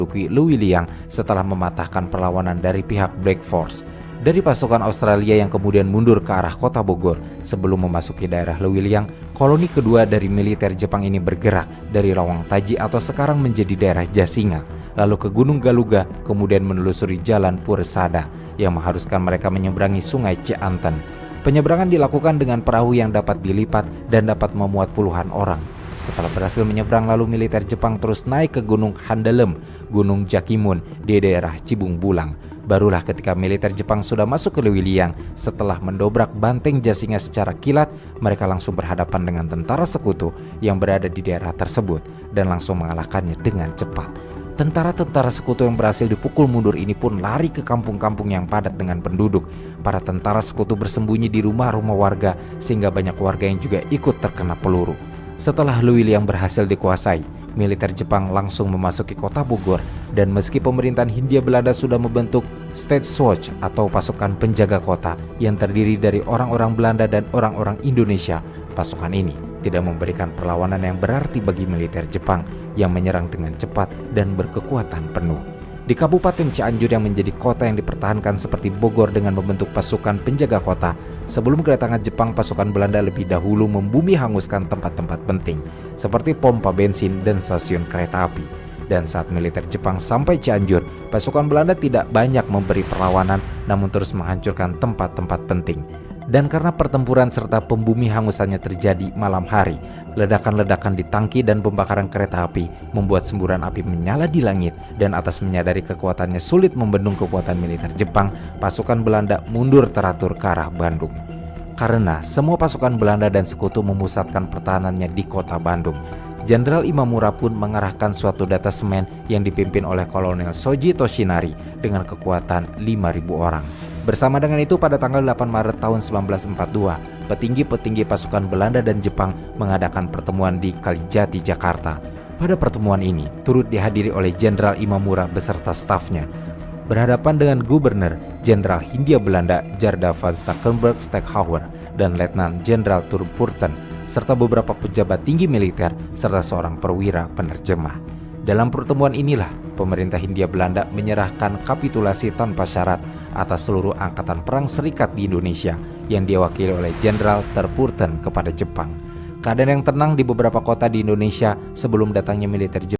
menduduki Luiliang setelah mematahkan perlawanan dari pihak Black Force. Dari pasukan Australia yang kemudian mundur ke arah kota Bogor sebelum memasuki daerah Luiliang, koloni kedua dari militer Jepang ini bergerak dari Lawang Taji atau sekarang menjadi daerah Jasinga, lalu ke Gunung Galuga, kemudian menelusuri jalan Puresada yang mengharuskan mereka menyeberangi sungai Cianten. Penyeberangan dilakukan dengan perahu yang dapat dilipat dan dapat memuat puluhan orang. Setelah berhasil menyeberang, lalu militer Jepang terus naik ke Gunung Handalem, Gunung Jakimun di daerah Cibung Bulang. Barulah ketika militer Jepang sudah masuk ke Luiliang, setelah mendobrak banteng Jasinga secara kilat, mereka langsung berhadapan dengan tentara sekutu yang berada di daerah tersebut dan langsung mengalahkannya dengan cepat. Tentara-tentara sekutu yang berhasil dipukul mundur ini pun lari ke kampung-kampung yang padat dengan penduduk. Para tentara sekutu bersembunyi di rumah-rumah warga sehingga banyak warga yang juga ikut terkena peluru. Setelah Luiliang berhasil dikuasai, militer Jepang langsung memasuki kota Bogor, dan meski pemerintahan Hindia Belanda sudah membentuk Staatswacht atau pasukan penjaga kota yang terdiri dari orang-orang Belanda dan orang-orang Indonesia, pasukan ini tidak memberikan perlawanan yang berarti bagi militer Jepang yang menyerang dengan cepat dan berkekuatan penuh. Di Kabupaten Cianjur yang menjadi kota yang dipertahankan seperti Bogor dengan membentuk pasukan penjaga kota, sebelum kedatangan Jepang, pasukan Belanda lebih dahulu membumi hanguskan tempat-tempat penting seperti pompa bensin dan stasiun kereta api. Dan saat militer Jepang sampai Cianjur, pasukan Belanda tidak banyak memberi perlawanan namun terus menghancurkan tempat-tempat penting. Dan karena pertempuran serta pembumi hangusannya terjadi malam hari, ledakan-ledakan di tangki dan pembakaran kereta api membuat semburan api menyala di langit, dan atas menyadari kekuatannya sulit membendung kekuatan militer Jepang, pasukan Belanda mundur teratur ke arah Bandung. Karena semua pasukan Belanda dan sekutu memusatkan pertahanannya di kota Bandung, Jenderal Imamura pun mengarahkan suatu detasemen yang dipimpin oleh Kolonel Shoji Toshinari dengan kekuatan 5.000 orang. Bersama dengan itu, pada tanggal 8 Maret tahun 1942, petinggi-petinggi pasukan Belanda dan Jepang mengadakan pertemuan di Kalijati, Jakarta. Pada pertemuan ini turut dihadiri oleh Jenderal Imamura beserta stafnya. Berhadapan dengan Gubernur Jenderal Hindia Belanda Djardja van Stackenburg-Steckhauer dan Letnan Jenderal Terpurten, serta beberapa pejabat tinggi militer serta seorang perwira penerjemah. Dalam pertemuan inilah pemerintah Hindia Belanda menyerahkan kapitulasi tanpa syarat atas seluruh angkatan perang serikat di Indonesia yang diwakili oleh Jenderal Terpurten kepada Jepang. Keadaan yang tenang di beberapa kota di Indonesia sebelum datangnya militer Jepang